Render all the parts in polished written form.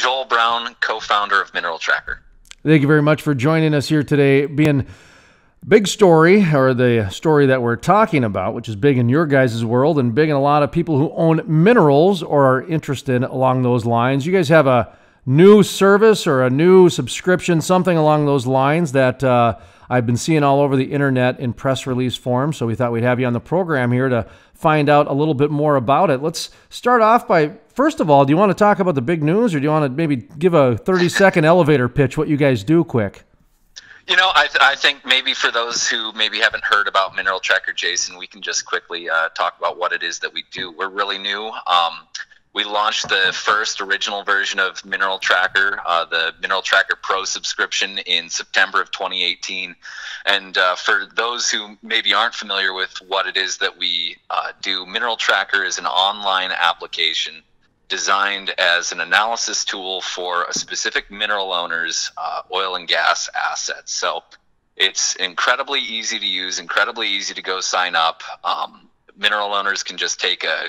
Joel Brown, co-founder of Mineral Tracker. Thank you very much for joining us here today. Being big story, or the story that we're talking about, which is big in your guys' world and big in a lot of people who own minerals or are interested along those lines. You guys have a new service or a new subscription, something along those lines that I've been seeing all over the internet in press release form. So we thought we'd have you on the program here to find out a little bit more about it. Let's start off by, first of all, do you want to talk about the big news, or do you want to maybe give a 30-second elevator pitch, what you guys do quick? You know, I think maybe for those who maybe haven't heard about Mineral Tracker, Jason, we can just quickly talk about what it is that we do. We're really new. We launched the first original version of Mineral Tracker, the Mineral Tracker Pro subscription, in September of 2018. And for those who maybe aren't familiar with what it is that we do, Mineral Tracker is an online application designed as an analysis tool for a specific mineral owner's oil and gas assets. So it's incredibly easy to use, incredibly easy to go sign up. Mineral owners can just take a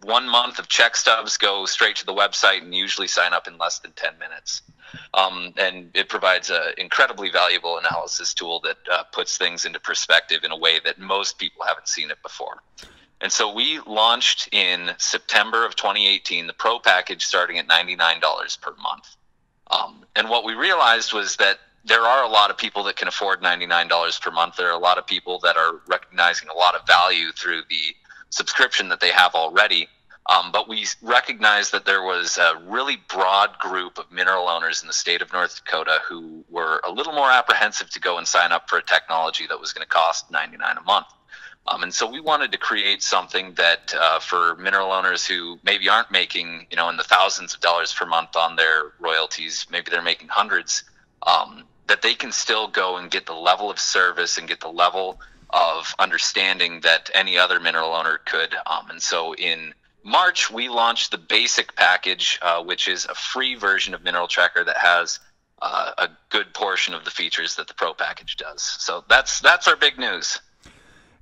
1 month of check stubs, go straight to the website, and usually sign up in less than 10 minutes. And it provides an incredibly valuable analysis tool that puts things into perspective in a way that most people haven't seen it before. And so we launched in September of 2018, the Pro package starting at $99 per month. And what we realized was that there are a lot of people that can afford $99 per month. There are a lot of people that are recognizing a lot of value through the subscription that they have already. But we recognized that there was a really broad group of mineral owners in the state of North Dakota who were a little more apprehensive to go and sign up for a technology that was going to cost $99 a month. And so we wanted to create something that for mineral owners who maybe aren't making, you know, in the thousands of dollars per month on their royalties, maybe they're making hundreds, that they can still go and get the level of service and get the level of understanding that any other mineral owner could. And so in March, we launched the basic package, which is a free version of Mineral Tracker that has a good portion of the features that the Pro package does. So that's our big news.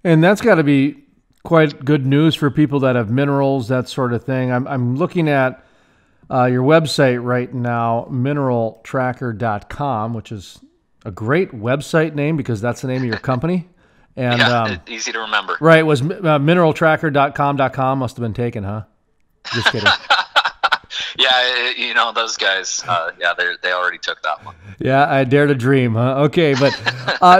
And that's got to be quite good news for people that have minerals, that sort of thing. I'm looking at your website right now, mineraltracker.com, which is a great website name because that's the name of your company. And yeah, easy to remember. Right, it was mineraltracker.com must have been taken, huh? Just kidding. Yeah, you know, those guys, yeah, they already took that one. Yeah, I dare to dream, huh? Okay, but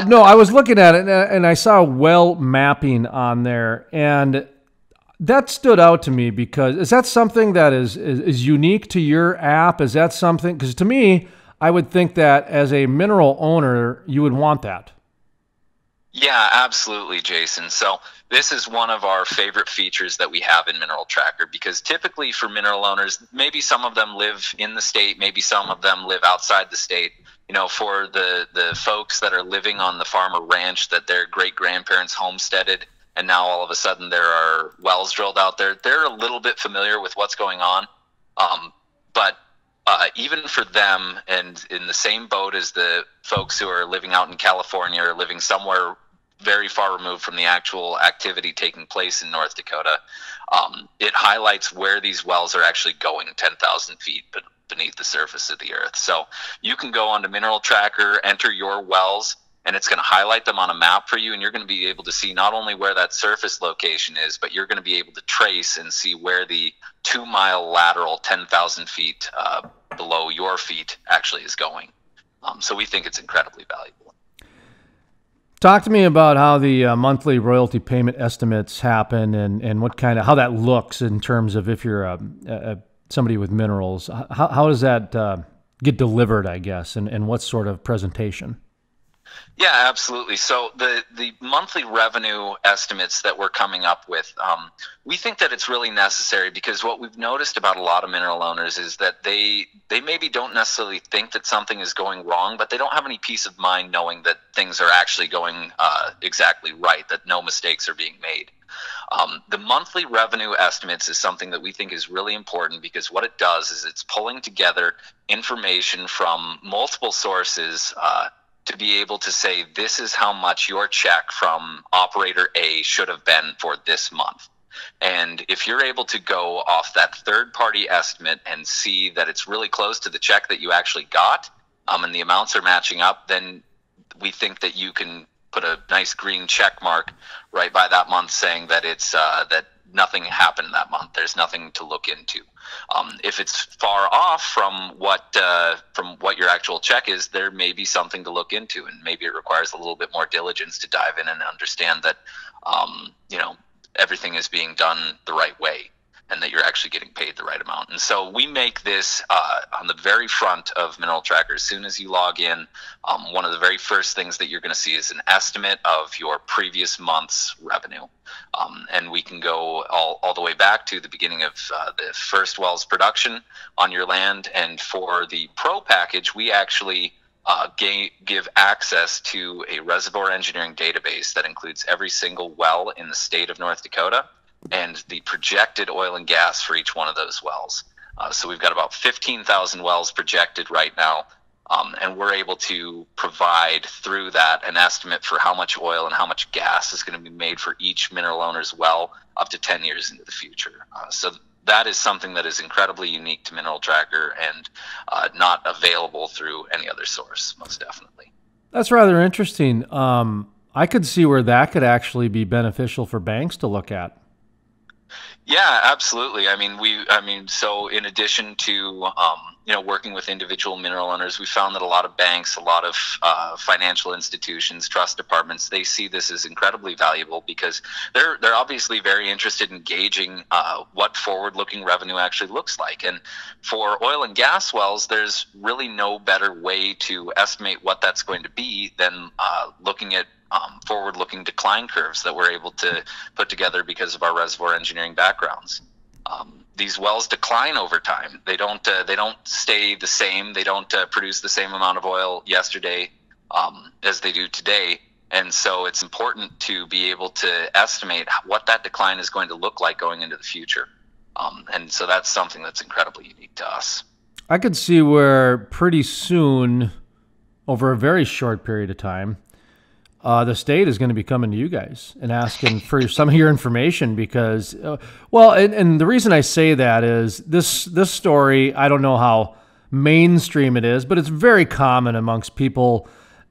no, I was looking at it, and I saw well mapping on there, and that stood out to me because is that something that is unique to your app? Is that something, because to me, I would think that as a mineral owner, you would want that. Yeah, absolutely, Jason. So this is one of our favorite features that we have in Mineral Tracker, because typically for mineral owners, maybe some of them live in the state, maybe some of them live outside the state. You know, for the folks that are living on the farm or ranch that their great-grandparents homesteaded, and now all of a sudden there are wells drilled out there, they're a little bit familiar with what's going on. But even for them, and in the same boat as the folks who are living out in California or living somewhere very far removed from the actual activity taking place in North Dakota, it highlights where these wells are actually going 10,000 feet beneath the surface of the earth. So you can go onto Mineral Tracker, enter your wells, and it's going to highlight them on a map for you, and you're going to be able to see not only where that surface location is, but you're going to be able to trace and see where the 2-mile lateral 10,000 feet below your feet actually is going. So we think it's incredibly valuable. Talk to me about how the monthly royalty payment estimates happen, and what kind of, how that looks in terms of if you're somebody with minerals. How does that get delivered, I guess, and what sort of presentation? Yeah, absolutely. So the monthly revenue estimates that we're coming up with, we think that it's really necessary, because what we've noticed about a lot of mineral owners is that they maybe don't necessarily think that something is going wrong, but they don't have any peace of mind knowing that things are actually going exactly right, that no mistakes are being made. The monthly revenue estimates is something that we think is really important, because what it does is it's pulling together information from multiple sources to be able to say, this is how much your check from operator A should have been for this month. And if you're able to go off that third-party estimate and see that it's really close to the check that you actually got, and the amounts are matching up, then we think that you can put a nice green check mark right by that month saying that it's that nothing happened that month. There's nothing to look into. If it's far off from what your actual check is, there may be something to look into, and maybe it requires a little bit more diligence to dive in and understand that everything is being done the right way, and that you're actually getting paid the right amount. And so we make this on the very front of Mineral Tracker. As soon as you log in, one of the very first things that you're going to see is an estimate of your previous month's revenue. And we can go all the way back to the beginning of the first well's production on your land. And for the Pro package, we actually give access to a reservoir engineering database that includes every single well in the state of North Dakota and the projected oil and gas for each one of those wells. So we've got about 15,000 wells projected right now, and we're able to provide through that an estimate for how much oil and how much gas is going to be made for each mineral owner's well up to 10 years into the future. So that is something that is incredibly unique to Mineral Tracker and not available through any other source, most definitely. That's rather interesting. I could see where that could actually be beneficial for banks to look at. Yeah, absolutely. So in addition to working with individual mineral owners, we found that a lot of banks, a lot of financial institutions, trust departments, they see this as incredibly valuable because they're obviously very interested in gauging what forward-looking revenue actually looks like. And for oil and gas wells, there's really no better way to estimate what that's going to be than looking at forward-looking decline curves that we're able to put together because of our reservoir engineering backgrounds. These wells decline over time. They don't stay the same. They don't produce the same amount of oil yesterday as they do today. And so it's important to be able to estimate what that decline is going to look like going into the future. And so that's something that's incredibly unique to us. I could see where pretty soon, over a very short period of time, the state is going to be coming to you guys and asking for some of your information because, and the reason I say that is this story, I don't know how mainstream it is, but it's very common amongst people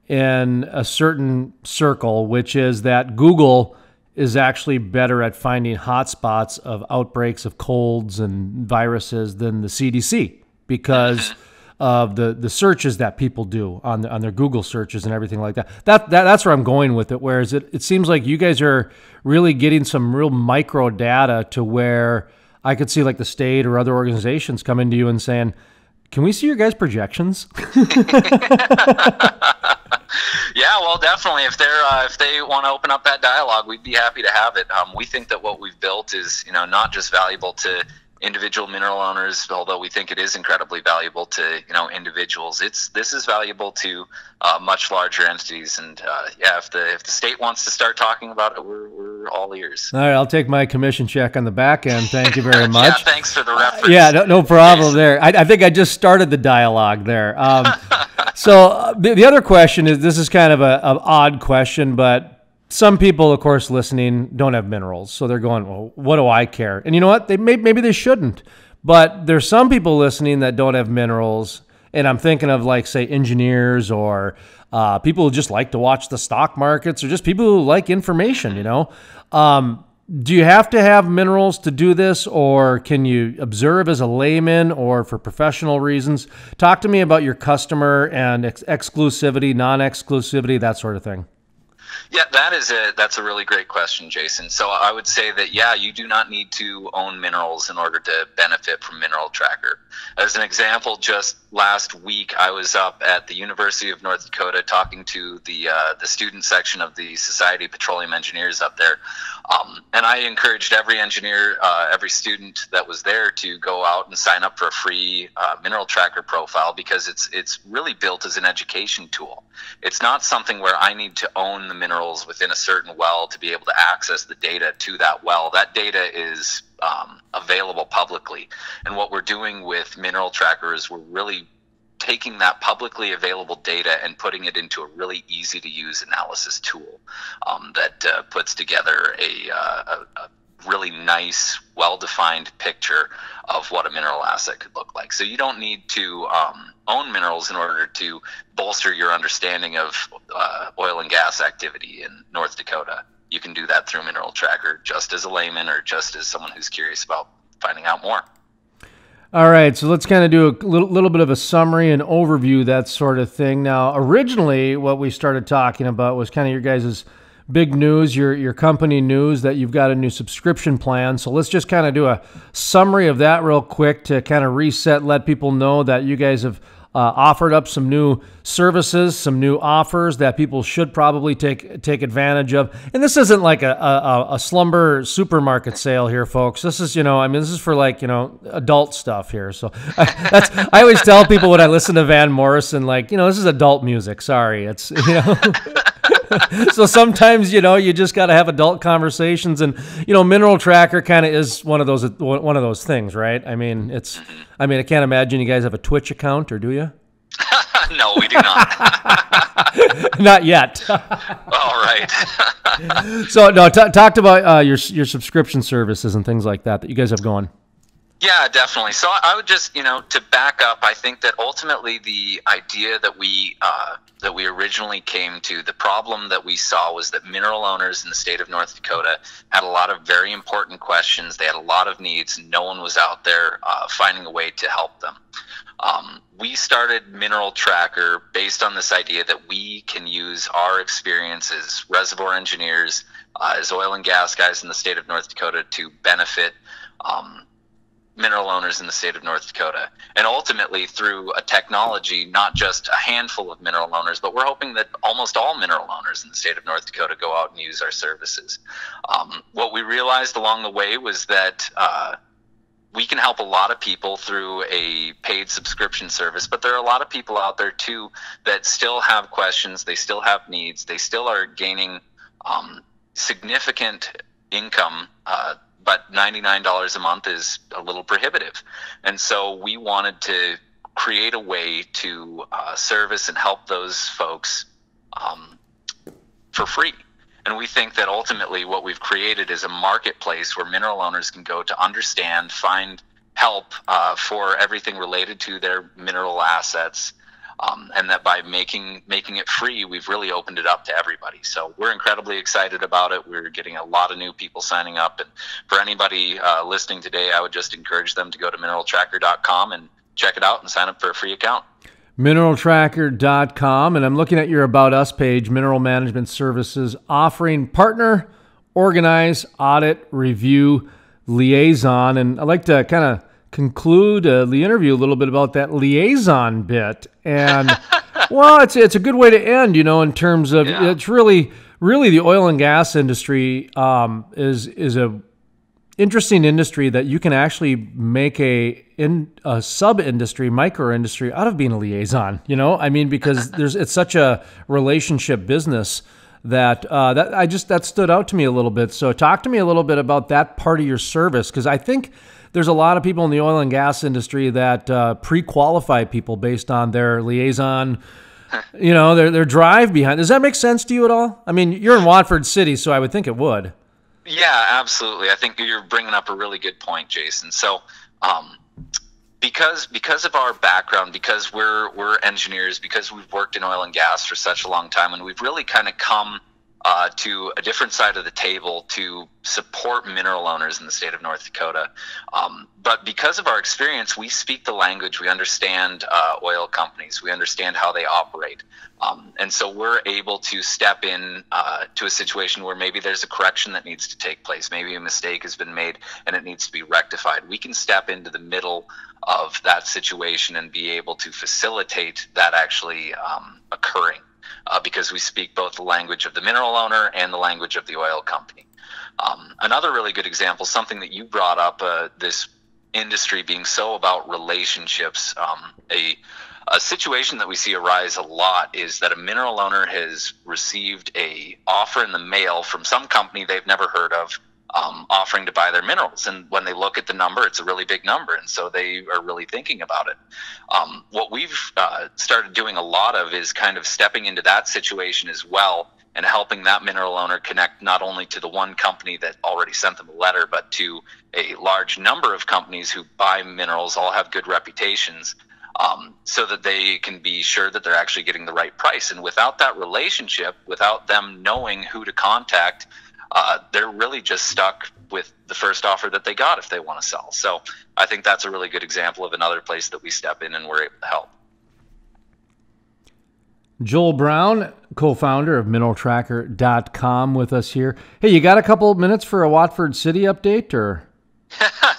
in a certain circle, which is that Google is actually better at finding hotspots of outbreaks of colds and viruses than the CDC because of the searches that people do on their Google searches and everything like that. That's where I'm going with it. Whereas it seems like you guys are really getting some real micro data to where I could see like the state or other organizations coming to you and saying, "Can we see your guys' projections?" Yeah, well, definitely. If they want to open up that dialogue, we'd be happy to have it. We think that what we've built is not just valuable to individual mineral owners, although we think it is incredibly valuable to individuals. This is valuable to much larger entities, and if the state wants to start talking about it, we're all ears. All right, I'll take my commission check on the back end. Thank you very much. Yeah, thanks for the reference. No problem there. I think I just started the dialogue there. So the other question is, this is kind of an odd question, but some people, of course, listening don't have minerals. So they're going, well, what do I care? And you know what? Maybe they shouldn't. But there's some people listening that don't have minerals. And I'm thinking of like, say, engineers or people who just like to watch the stock markets or just people who like information, Do you have to have minerals to do this, or can you observe as a layman or for professional reasons? Talk to me about your customer and exclusivity, non-exclusivity, that sort of thing. Yeah, that's a really great question, Jason. So I would say that, you do not need to own minerals in order to benefit from Mineral Tracker. As an example, just last week, I was up at the University of North Dakota talking to the student section of the Society of Petroleum Engineers up there. And I encouraged every engineer, every student that was there to go out and sign up for a free Mineral Tracker profile because it's really built as an education tool. It's not something where I need to own the minerals within a certain well to be able to access the data to that well. That data is available publicly. And what we're doing with Mineral Tracker is we're really taking that publicly available data and putting it into a really easy to use analysis tool that puts together a really nice, well-defined picture of what a mineral asset could look like. So you don't need to own minerals in order to bolster your understanding of oil and gas activity in North Dakota. You can do that through Mineral Tracker just as a layman or just as someone who's curious about finding out more. All right, so let's kind of do a little bit of a summary and overview, that sort of thing. Now, originally, what we started talking about was kind of your guys' big news, your company news, that you've got a new subscription plan. So let's just kind of do a summary of that real quick to kind of reset, let people know that you guys have offered up some new services, some new offers that people should probably take advantage of. And this isn't like a slumber supermarket sale here, folks. This is, this is for like, adult stuff here. So I always tell people when I listen to Van Morrison, like, this is adult music. Sorry. It's, so sometimes, you just got to have adult conversations, and, Mineral Tracker kind of is one of those things, right? I can't imagine you guys have a Twitch account, or do you? No, we do not. Not yet. All right. So no, talked about your subscription services and things like that you guys have going. Yeah, definitely. So I would just, to back up, I think that ultimately the idea that we originally came to, the problem that we saw was that mineral owners in the state of North Dakota had a lot of very important questions. They had a lot of needs, and no one was out there finding a way to help them. We started Mineral Tracker based on this idea that we can use our experience as reservoir engineers, as oil and gas guys in the state of North Dakota, to benefit mineral owners in the state of North Dakota. And ultimately, through a technology, not just a handful of mineral owners, but we're hoping that almost all mineral owners in the state of North Dakota go out and use our services. What we realized along the way was that we can help a lot of people through a paid subscription service, but there are a lot of people out there too that still have questions, they still have needs, they still are gaining significant income, but $99 a month is a little prohibitive. And so we wanted to create a way to service and help those folks for free. And we think that ultimately what we've created is a marketplace where mineral owners can go to understand, find help for everything related to their mineral assets, and that by making it free, we've really opened it up to everybody. So we're incredibly excited about it. We're getting a lot of new people signing up. And for anybody listening today, I would just encourage them to go to mineraltracker.com and check it out and sign up for a free account. Mineraltracker.com, and I'm looking at your About Us page, Mineral Management Services, offering partner, organize, audit, review, liaison. And I'd like to kind of conclude the interview a little bit about that liaison bit. And, well, it's a good way to end, in terms of It's really the oil and gas industry is a interesting industry that you can actually make a sub-industry, micro-industry out of being a liaison, because it's such a relationship business that that stood out to me a little bit. So talk to me a little bit about that part of your service, because I think there's a lot of people in the oil and gas industry that pre-qualify people based on their liaison, their drive behind. Does that make sense to you at all? I mean, you're in Watford City, so I would think it would. Yeah, absolutely. I think you're bringing up a really good point, Jason. So, because of our background, because we're engineers, because we've worked in oil and gas for such a long time, and we've really kind of come to a different side of the table to support mineral owners in the state of North Dakota. But because of our experience, we speak the language, we understand oil companies, we understand how they operate. And so we're able to step in to a situation where maybe there's a correction that needs to take place. Maybe a mistake has been made and it needs to be rectified. We can step into the middle of that situation and be able to facilitate that actually occurring. Because we speak both the language of the mineral owner and the language of the oil company. Another really good example, something that you brought up, this industry being so about relationships, a situation that we see arise a lot is that a mineral owner has received a offer in the mail from some company they've never heard of, offering to buy their minerals. And when they look at the number, it's a really big number. And so they are really thinking about it. What we've started doing a lot of is kind of stepping into that situation as well and helping that mineral owner connect not only to the one company that already sent them a letter, but to a large number of companies who buy minerals, all have good reputations, so that they can be sure that they're actually getting the right price. And without that relationship, without them knowing who to contact, they're really just stuck with the first offer that they got if they want to sell. So I think that's a really good example of another place that we step in and we're able to help. Joel Brown, co-founder of mineraltracker.com, with us here. Hey, you got a couple of minutes for a Watford City update, or?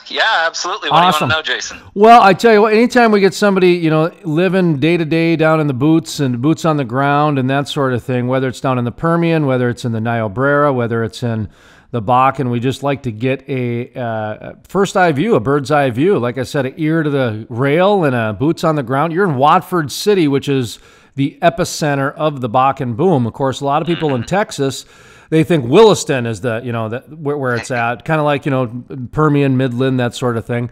Yeah, absolutely. What Awesome. do you want to know, Jason? Well, I tell you what, anytime we get somebody, living day to day down in the boots and boots on the ground and that sort of thing, whether it's down in the Permian, whether it's in the Niobrara, whether it's in the Bakken, we just like to get a first eye view, a bird's eye view. Like I said, an ear to the rail and a boots on the ground. You're in Watford City, which is the epicenter of the Bakken boom. Of course, a lot of people in Texas, they think Williston is where it's at, kind of like, Permian, Midland, that sort of thing.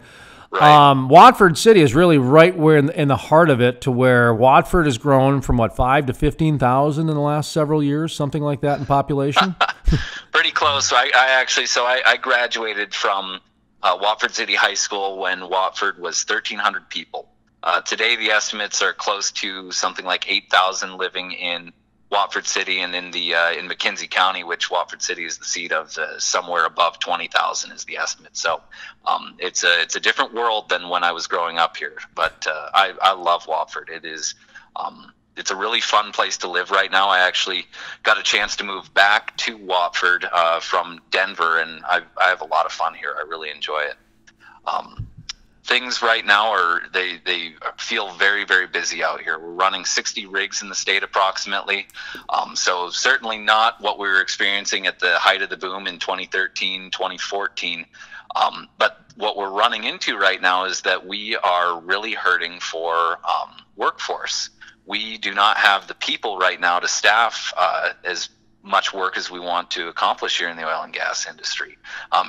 Right. Watford City is really right where in the heart of it, to where Watford has grown from 5 to 15,000 in the last several years, something like that in population. Pretty close. I graduated from Watford City High School when Watford was 1,300 people. Today, the estimates are close to something like 8,000 living in Watford City, and in McKenzie County, which Watford City is the seat of, somewhere above 20,000 is the estimate. So it's a different world than when I was growing up here. But I love Watford. It is it's a really fun place to live right now. I actually got a chance to move back to Watford from Denver, and I have a lot of fun here. I really enjoy it. Things right now they feel very, very busy out here. We're running 60 rigs in the state approximately. So certainly not what we were experiencing at the height of the boom in 2013, 2014. But what we're running into right now is that we are really hurting for workforce. We do not have the people right now to staff as much work as we want to accomplish here in the oil and gas industry.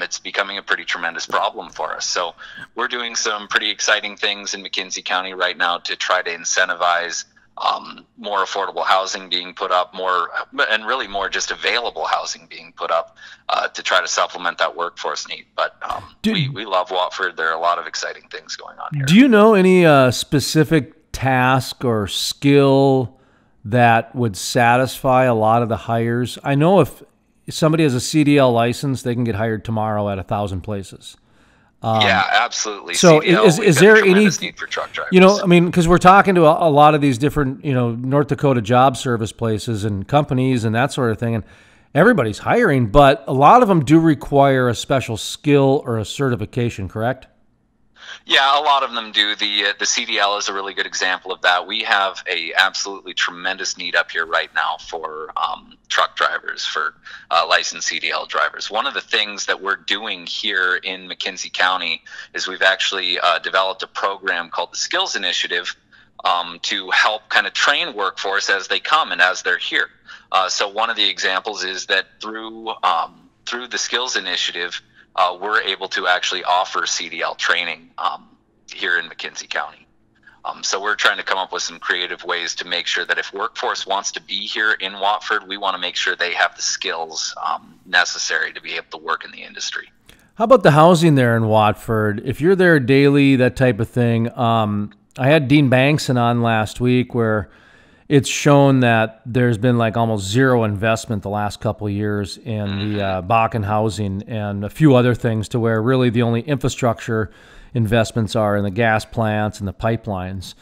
It's becoming a pretty tremendous problem for us. So we're doing some pretty exciting things in McKenzie County right now to try to incentivize more affordable housing being put up, more just available housing being put up to try to supplement that workforce need. But we love Watford. There are a lot of exciting things going on here. Do you know any specific task or skill that would satisfy a lot of the hires? I know if somebody has a CDL license, they can get hired tomorrow at 1,000 places. Yeah, absolutely. So CDL, is there any need for truck drivers? Because we're talking to a lot of these different, North Dakota job service places and companies and that sort of thing, and everybody's hiring, but a lot of them do require a special skill or a certification, correct? Yeah, a lot of them do. The CDL is a really good example of that. We have a absolutely tremendous need up here right now for truck drivers, for licensed CDL drivers. One of the things that we're doing here in McKenzie County is we've actually developed a program called the Skills Initiative to help kind of train workforce as they come and as they're here. So one of the examples is that through the Skills Initiative, we're able to actually offer CDL training here in McKenzie County. So we're trying to come up with some creative ways to make sure that if workforce wants to be here in Watford, we want to make sure they have the skills necessary to be able to work in the industry. How about the housing there in Watford? If you're there daily, that type of thing. I had Dean Bankson on last week, where it's shown that there's been almost zero investment the last couple of years in the Bakken housing and a few other things, to where really the only infrastructure investments are in the gas plants and the pipelines.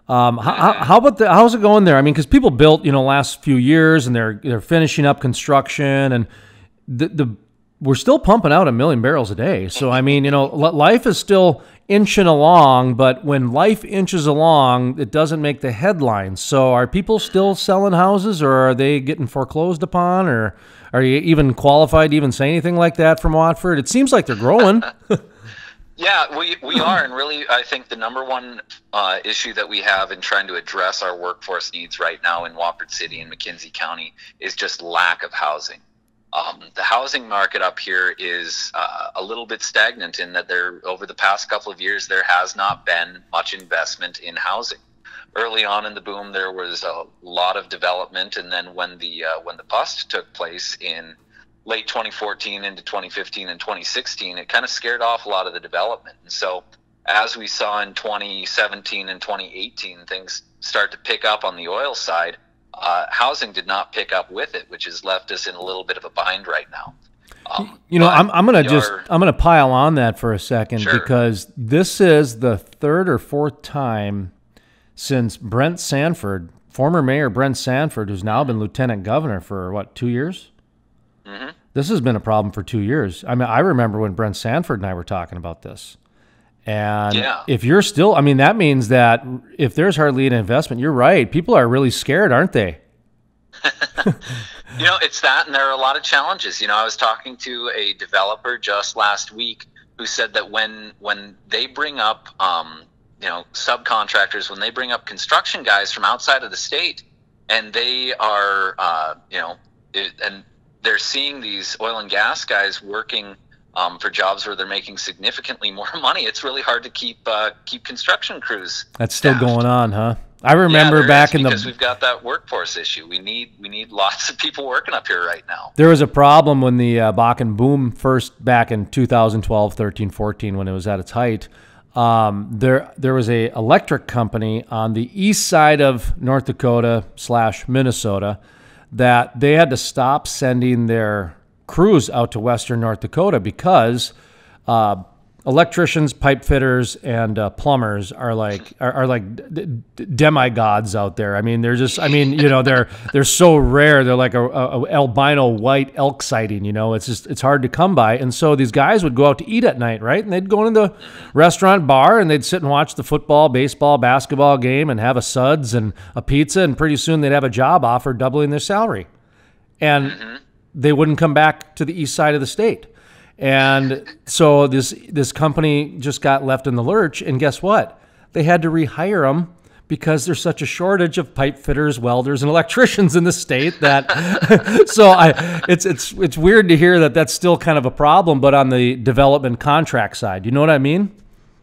How's it going there? Because people built, last few years, and they're finishing up construction, and we're still pumping out 1 million barrels a day. So life is still inching along, but when life inches along, it doesn't make the headlines. So are people still selling houses, or are they getting foreclosed upon, or are you even qualified to even say anything like that from Watford? It seems like they're growing. Yeah, we are, and really, I think the number one issue that we have in trying to address our workforce needs right now in Watford City and McKenzie County is just lack of housing. The housing market up here is a little bit stagnant in that over the past couple of years, there has not been much investment in housing. early on in the boom, there was a lot of development, and then when the bust took place in late 2014 into 2015 and 2016, it kind of scared off a lot of the development. And so as we saw in 2017 and 2018, things start to pick up on the oil side. Housing did not pick up with it, which has left us in a little bit of a bind right now. I'm gonna pile on that for a second, sure, because this is the third or fourth time since Brent Sanford, former Mayor Brent Sanford, who's now been Lieutenant Governor for what, 2 years? Mm-hmm. This has been a problem for 2 years. I mean, I remember when Brent Sanford and I were talking about this. And if you're still, I mean, that means that if there's hardly an investment, you're right. People are really scared, aren't they? It's that, and there are a lot of challenges. I was talking to a developer just last week who said that when they bring up, subcontractors, when they bring up construction guys from outside of the state, and they are, and they're seeing these oil and gas guys working for jobs where they're making significantly more money, it's really hard to keep construction crews. That's still going on, huh? I remember back in because we've got that workforce issue. We need lots of people working up here right now. There was a problem when the Bakken boom first, back in 2012, 13, 14, when it was at its height. There was a electric company on the east side of North Dakota / Minnesota that they had to stop sending their crews out to western North Dakota because electricians, pipe fitters, and plumbers are like demigods out there. I mean, they're just, they're so rare. They're like a albino white elk sighting. It's hard to come by. And so these guys would go out to eat at night, right? And they'd go into the restaurant bar and they'd sit and watch the football, baseball, basketball game and have a suds and a pizza, and pretty soon they'd have a job offer doubling their salary, and they wouldn't come back to the east side of the state. And so this company just got left in the lurch, and guess what? They had to rehire them because there's such a shortage of pipe fitters, welders, and electricians in the state that it's weird to hear that that's still kind of a problem, but on the development contract side, you know what I mean?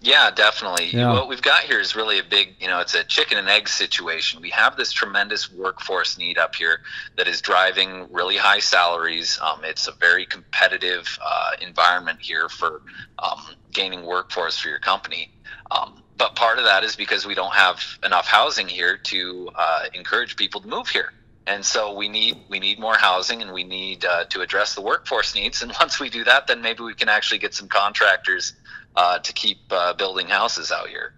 Yeah, definitely. Yeah. What we've got here is really a big, it's a chicken and egg situation. We have this tremendous workforce need up here that is driving really high salaries. It's a very competitive environment here for gaining workforce for your company. But part of that is because we don't have enough housing here to encourage people to move here. And so we need more housing, and we need to address the workforce needs. And once we do that, then maybe we can actually get some contractors to keep building houses out here.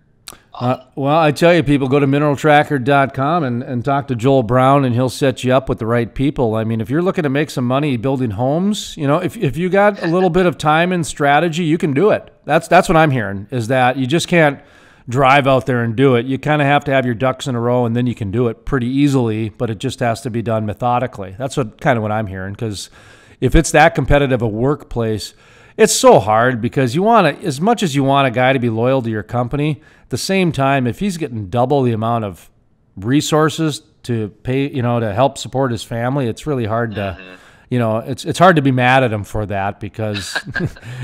Well, I tell you, people, go to mineraltracker.com and talk to Joel Brown, and he'll set you up with the right people. I mean, if you're looking to make some money building homes, if you got a little bit of time and strategy, you can do it. That's what I'm hearing, is that you just can't drive out there and do it. You kind of have to have your ducks in a row, and then you can do it pretty easily, but it just has to be done methodically. That's what I'm hearing, because if it's that competitive a workplace, it's so hard, because as much as you want a guy to be loyal to your company, at the same time, if he's getting double the amount of resources to pay, to help support his family, it's really hard to, it's hard to be mad at him for that, because,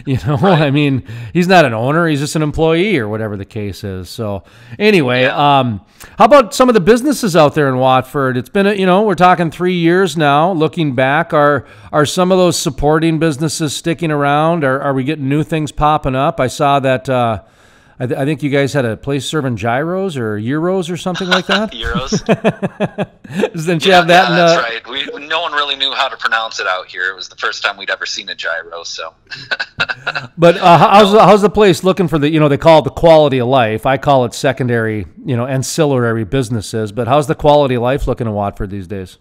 right. I mean, he's not an owner, he's just an employee or whatever the case is. So anyway, how about some of the businesses out there in Watford? It's been, we're talking 3 years now. Looking back, are some of those supporting businesses sticking around? Are we getting new things popping up? I saw that, I think you guys had a place serving gyros or euros or something like that. Euros. Didn't you have that? That's right. No one really knew how to pronounce it out here. It was the first time we'd ever seen a gyro. So. But how's the place looking for the? They call it the quality of life. I call it secondary, ancillary businesses. But how's the quality of life looking in Watford these days?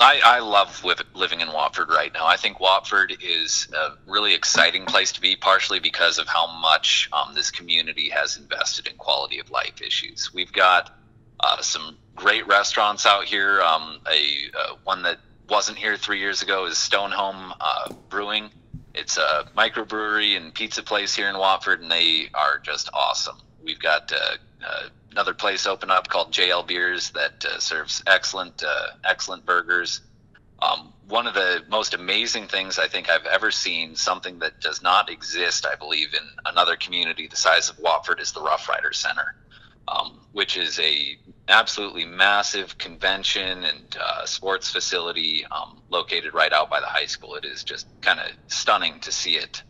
I love living in Watford right now. I think Watford is a really exciting place to be, partially because of how much this community has invested in quality of life issues. We've got some great restaurants out here. One that wasn't here 3 years ago is Stone Home Brewing. It's a microbrewery and pizza place here in Watford, and they are just awesome. We've got another place open up called JL Beers that serves excellent burgers. One of the most amazing things I think I've ever seen, something that does not exist, I believe, in another community the size of Watford, is the Rough Rider Center, which is a absolutely massive convention and sports facility located right out by the high school. It is just kind of stunning to see it.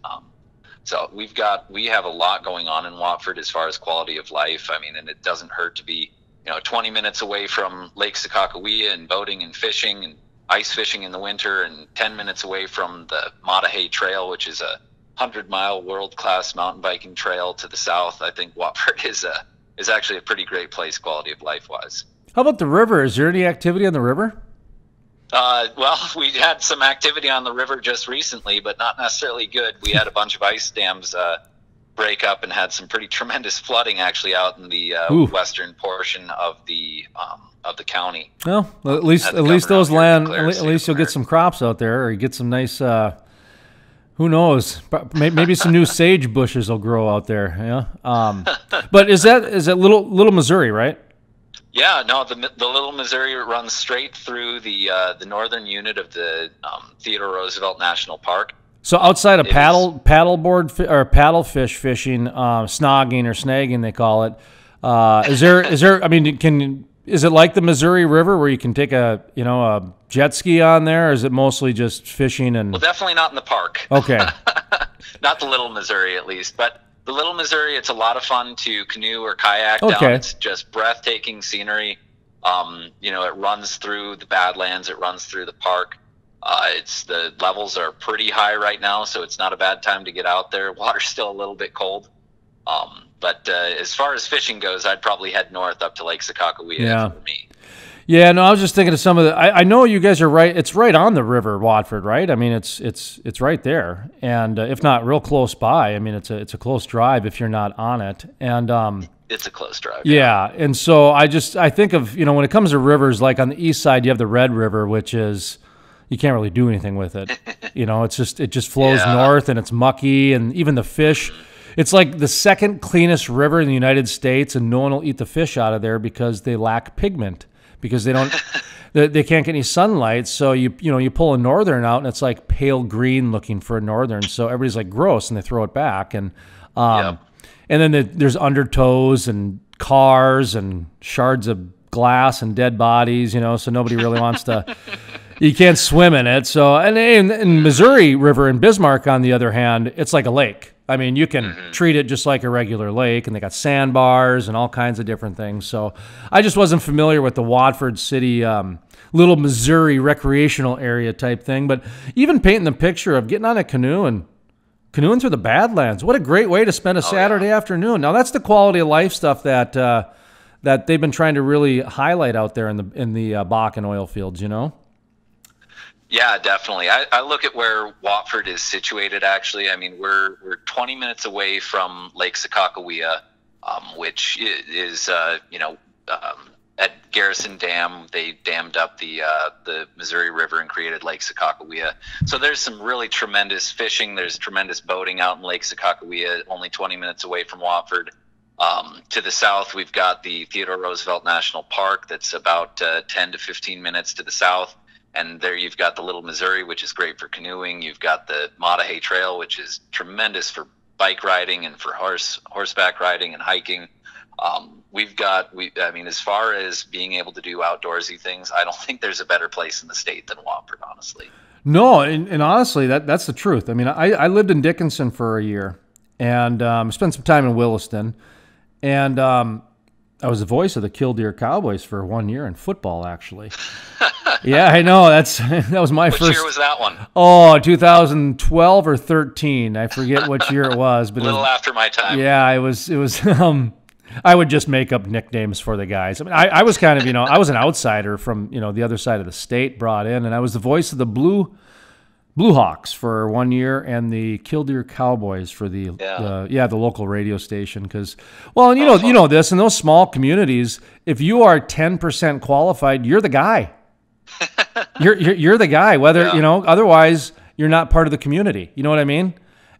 So we have a lot going on in Watford as far as quality of life. I mean, and it doesn't hurt to be 20 minutes away from Lake Sakakawea and boating and fishing and ice fishing in the winter, and 10 minutes away from the Matahay Trail, which is a 100-mile world-class mountain biking trail to the south. I think Watford is actually a pretty great place quality of life wise. How about the river? Is there any activity on the river? Well, we had some activity on the river just recently, but not necessarily good. We had a bunch of ice dams break up and had some pretty tremendous flooding actually out in the western portion of the county. Well, at least those land, at least you'll get some crops out there, or you get some nice. Who knows? Maybe some new sage bushes will grow out there. Yeah. But is that Little Missouri, right? Yeah, no, the Little Missouri runs straight through the northern unit of the Theodore Roosevelt National Park. So outside of paddleboard or paddlefish fishing, snogging or snagging they call it, is there? I mean, is it like the Missouri River where you can take a jet ski on there, or is it mostly just fishing and? Well, definitely not in the park. Okay. Not the Little Missouri, at least, but. The Little Missouri, it's a lot of fun to canoe or kayak down. It's just breathtaking scenery. It runs through the Badlands. It runs through the park. The levels are pretty high right now, so it's not a bad time to get out there. Water's still a little bit cold. But as far as fishing goes, I'd probably head north up to Lake Sakakawea for me. Yeah, no, I was just thinking of some of the. I know you guys are right. It's right on the river, Watford, right? I mean, it's right there, and if not real close by, I mean, it's a close drive if you're not on it, and it's a close drive. Yeah, and so I think of when it comes to rivers, like on the east side, you have the Red River, which is you can't really do anything with it. It just flows north, and it's mucky, and even the fish. It's like the second cleanest river in the United States, and no one will eat the fish out of there because they lack pigment. Because they can't get any sunlight, so you pull a northern out and it's like pale green looking for a northern, so everybody's like gross and they throw it back, and then there's undertows and cars and shards of glass and dead bodies, so nobody really wants to. You can't swim in it. So and in Missouri River in Bismarck, on the other hand, it's like a lake. I mean, you can treat it just like a regular lake, and they got sandbars and all kinds of different things. So I just wasn't familiar with the Watford City Little Missouri recreational area type thing. But even painting the picture of getting on a canoe and canoeing through the Badlands, what a great way to spend a Saturday afternoon. Now that's the quality of life stuff that they've been trying to really highlight out there in the Bakken oil fields. Yeah, definitely. I look at where Watford is situated, actually. I mean, we're 20 minutes away from Lake Sakakawea, which is, at Garrison Dam, they dammed up the Missouri River and created Lake Sakakawea. So there's some really tremendous fishing. There's tremendous boating out in Lake Sakakawea, only 20 minutes away from Watford. To the south, we've got the Theodore Roosevelt National Park that's about 10 to 15 minutes to the south. And there you've got the Little Missouri, which is great for canoeing. You've got the Matahay Trail, which is tremendous for bike riding and for horseback riding and hiking. As far as being able to do outdoorsy things, I don't think there's a better place in the state than Watford, honestly. No, and honestly, that's the truth. I mean, I lived in Dickinson for a year and spent some time in Williston, and I was the voice of the Killdeer Cowboys for 1 year in football, actually. Yeah, I know. That was my first. Which year was that one? Oh, 2012 or 13. I forget which year it was, but a little after my time. Yeah, it was. I would just make up nicknames for the guys. I mean, I was kind of, I was an outsider from, the other side of the state brought in, and I was the voice of the Blue Hawks for 1 year and the Killdeer Cowboys for the local radio station. Because, well, and you know this, in those small communities, if you are 10% qualified, you're the guy. You're the guy. Whether otherwise you're not part of the community. You know what I mean?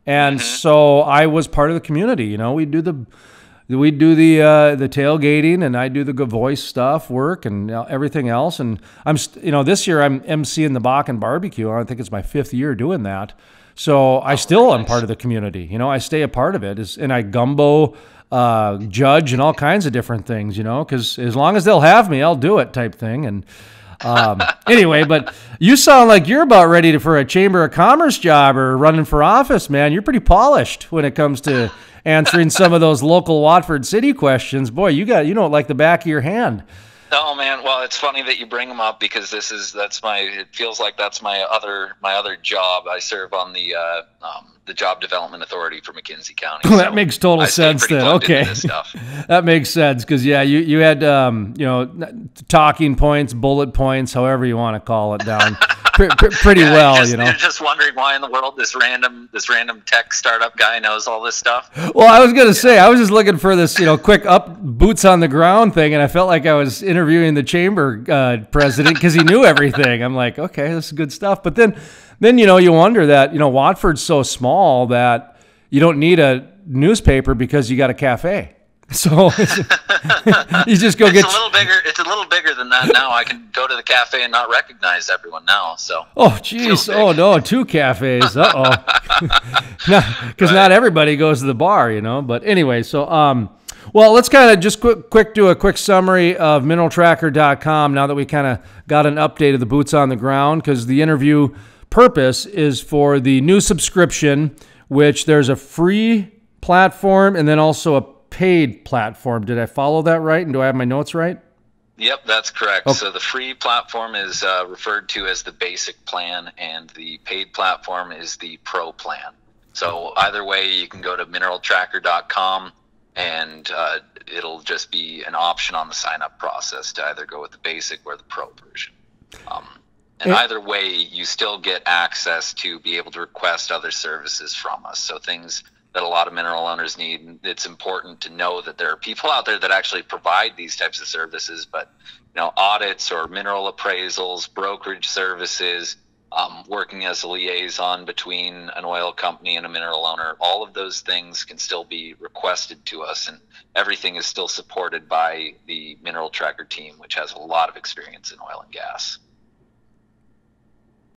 And so I was part of the community. We do the tailgating, and I do the good voice stuff, work, and everything else. And I'm, this year I'm emceeing the Bakken barbecue. I think it's my 5th year doing that. So I still am part of the community. I stay a part of it. And I gumbo judge and all kinds of different things, because as long as they'll have me, I'll do it type thing. And anyway, but you sound like you're about ready for a Chamber of Commerce job or running for office, man. You're pretty polished when it comes to answering some of those local Watford City questions. Boy, you know it like the back of your hand. Oh man, well, it's funny that you bring them up because it feels like that's my other job. I serve on the Job Development Authority for McKenzie County. That makes total sense then. Okay. That makes sense because you had talking points, bullet points, however you want to call it down. Pretty well, You're just wondering why in the world this random tech startup guy knows all this stuff. Well, I was gonna say I was just looking for this quick boots on the ground thing, and I felt like I was interviewing the chamber president because he knew everything. I'm like, okay, this is good stuff. But then you wonder that Watford's so small that you don't need a newspaper because you got a cafe. So you just go get. It's a little bigger than that now. I can go to the cafe and not recognize everyone now. So. Oh geez! Oh no, 2 cafes. Because not everybody goes to the bar, But anyway, so well, let's kind of just quick do a quick summary of mineraltracker.com now that we kind of got an update of the boots on the ground, because the interview purpose is for the new subscription, which there's a free platform and then also a paid platform. Did I follow that right? And do I have my notes right? Yep, that's correct. Okay. So the free platform is referred to as the basic plan, and the paid platform is the pro plan. So either way, you can go to mineraltracker.com, and it'll just be an option on the sign-up process to either go with the basic or the pro version. And either way, you still get access to be able to request other services from us. So things that a lot of mineral owners need. It's important to know that there are people out there that actually provide these types of services, but audits or mineral appraisals, brokerage services, working as a liaison between an oil company and a mineral owner, all of those things can still be requested to us, and everything is still supported by the Mineral Tracker team, which has a lot of experience in oil and gas.